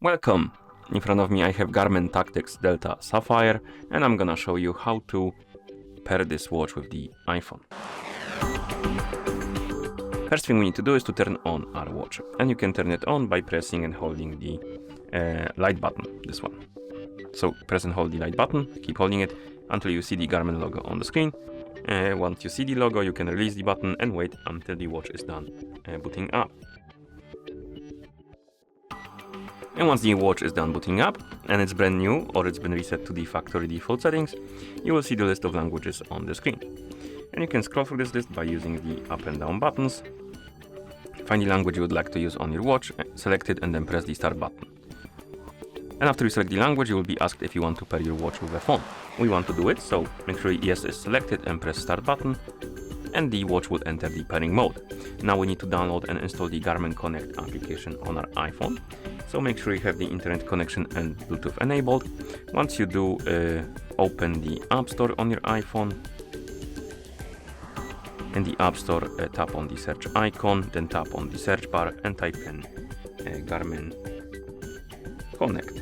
Welcome! In front of me I have GARMIN Tactix Delta Sapphire, and I'm gonna show you how to pair this watch with the iPhone. First thing we need to do is to turn on our watch, and you can turn it on by pressing and holding the light button, this one. So press and hold the light button, keep holding it until you see the Garmin logo on the screen. Once you see the logo, you can release the button and wait until the watch is done booting up. And once the watch is done booting up, and it's brand new or it's been reset to the factory default settings, you will see the list of languages on the screen. And you can scroll through this list by using the up and down buttons. Find the language you would like to use on your watch, select it, and then press the start button. And after you select the language, you will be asked if you want to pair your watch with a phone. We want to do it, so make sure yes is selected and press start button, and the watch will enter the pairing mode. Now we need to download and install the Garmin Connect application on our iPhone. So make sure you have the internet connection and Bluetooth enabled. Once you do, open the App Store on your iPhone. In the App Store, tap on the search icon, then tap on the search bar and type in Garmin Connect.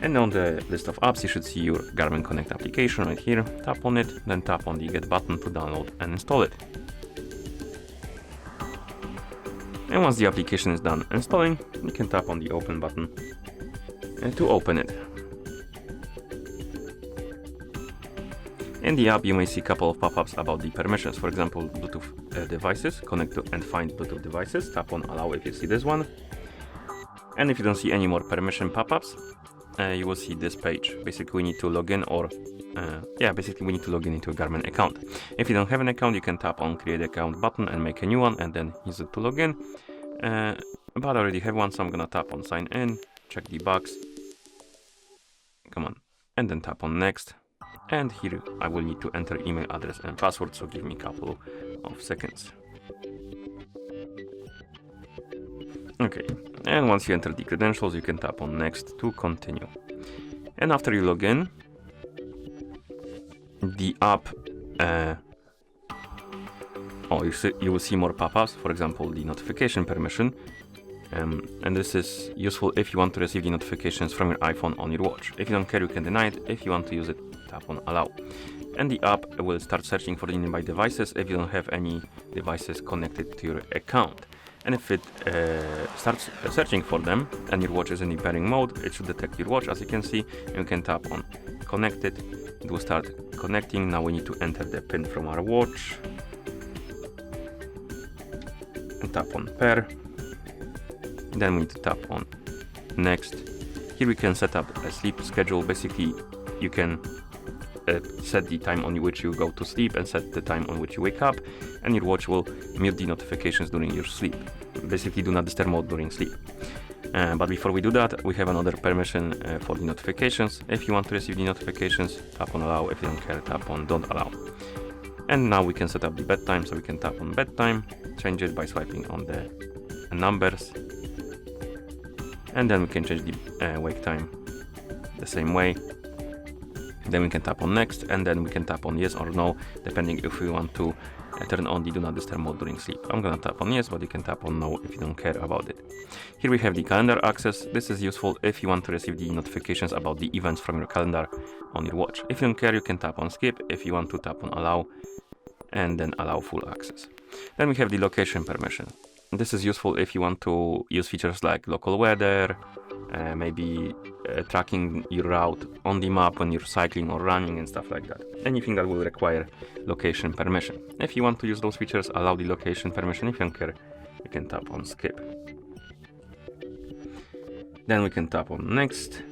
And on the list of apps, you should see your Garmin Connect application right here. Tap on it, then tap on the Get button to download and install it. And once the application is done installing, you can tap on the Open button to open it. In the app, you may see a couple of pop-ups about the permissions. For example, Bluetooth devices, connect to and find Bluetooth devices. Tap on Allow if you see this one. And if you don't see any more permission pop-ups, you will see this page. Basically, we need to log in we need to log in into a Garmin account. If you don't have an account, you can tap on Create Account button and make a new one and then use it to log in. But I already have one, so I'm gonna tap on Sign In, check the box. Come on. And then tap on Next. And here I will need to enter email address and password, so give me a couple of seconds. Okay, and once you enter the credentials, you can tap on Next to continue. And after you log in, the app, you will see more pop-ups, for example, the notification permission. And this is useful if you want to receive the notifications from your iPhone on your watch. If you don't care, you can deny it. If you want to use it, tap on Allow. And the app will start searching for the nearby devices if you don't have any devices connected to your account. And if it starts searching for them and your watch is in the pairing mode, it should detect your watch, as you can see. And you can tap on Connected. It will start connecting. Now we need to enter the pin from our watch. And tap on Pair. Then we need to tap on Next. Here we can set up a sleep schedule. Basically, you can set the time on which you go to sleep and set the time on which you wake up, and your watch will mute the notifications during your sleep. Basically, do not disturb mode during sleep. But before we do that, we have another permission for the notifications. If you want to receive the notifications, tap on Allow. If you don't care, tap on Don't Allow. And now we can set up the bedtime, so we can tap on Bedtime, change it by swiping on the numbers. And then we can change the wake time the same way. Then we can tap on Next, and then we can tap on Yes or No, depending if we want to turn on the Do Not Disturb mode during sleep. I'm gonna tap on Yes, but you can tap on No if you don't care about it. Here we have the calendar access. This is useful if you want to receive the notifications about the events from your calendar on your watch. If you don't care, you can tap on Skip. If you want to, tap on Allow, and then allow full access. Then we have the location permission. This is useful if you want to use features like local weather, maybe tracking your route on the map when you're cycling or running and stuff like that. Anything that will require location permission. If you want to use those features, allow the location permission. If you don't care, you can tap on Skip. Then we can tap on Next,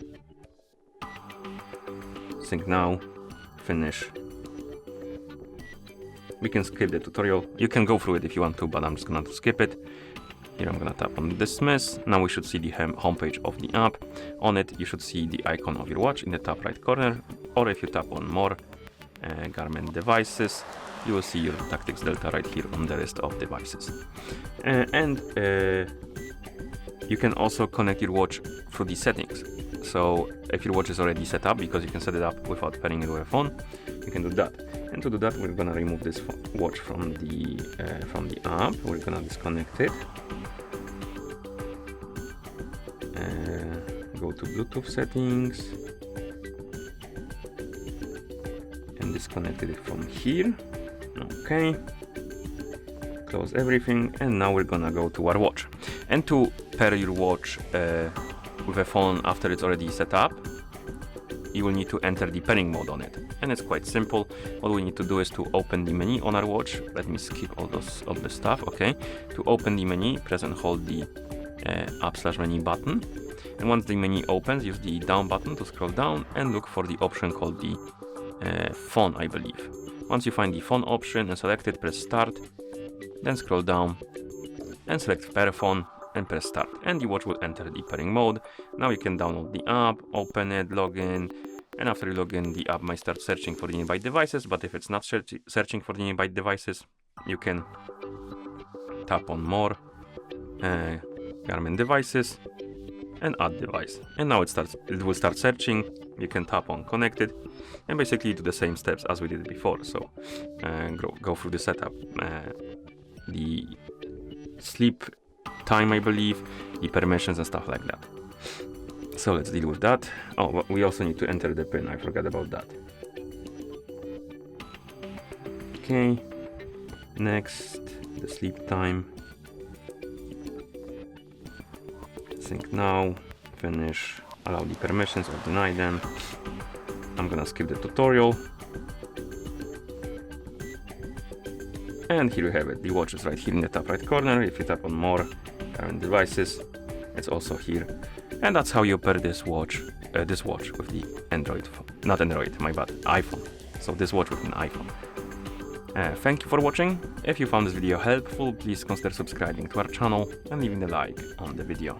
Sync Now, Finish. We can skip the tutorial. You can go through it if you want to, but I'm just gonna skip it. Here I'm gonna tap on Dismiss. Now we should see the homepage of the app. On it, you should see the icon of your watch in the top right corner, or if you tap on More, Garmin Devices, you will see your Tactix Delta right here on the list of devices. You can also connect your watch through the settings. So if your watch is already set up, because you can set it up without pairing it with a phone, you can do that. And to do that, we're gonna remove this watch from the app. We're gonna disconnect it. Go to Bluetooth settings and disconnected it from here. Okay, close everything, and now we're gonna go to our watch. And to pair your watch with a phone after it's already set up, you will need to enter the pairing mode on it, and it's quite simple. What we need to do is to open the menu on our watch. Let me skip all the stuff. Okay, to open the menu, press and hold the up/menu button, and once the menu opens, use the down button to scroll down and look for the option called the phone, I believe. Once you find the phone option and select it, press start, then scroll down and select pair phone and press start, and the watch will enter the pairing mode. Now you can download the app, open it, log in, and after you log in, the app might start searching for the nearby devices, but if it's not searching for the nearby devices, you can tap on more, Garmin devices, and add device, and now it will start searching. You can tap on connected and basically do the same steps as we did before. So go through the setup, the sleep time, I believe, the permissions and stuff like that. So let's deal with that. Oh, we also need to enter the pin. I forgot about that. Okay, next, the sleep time. Sync now, finish, allow the permissions or deny them. I'm gonna skip the tutorial. And here you have it. The watch is right here in the top right corner. If you tap on more current devices, it's also here. And that's how you pair this watch with the Android phone. Not Android, my bad, iPhone. So this watch with an iPhone. Thank you for watching. If you found this video helpful, please consider subscribing to our channel and leaving a like on the video.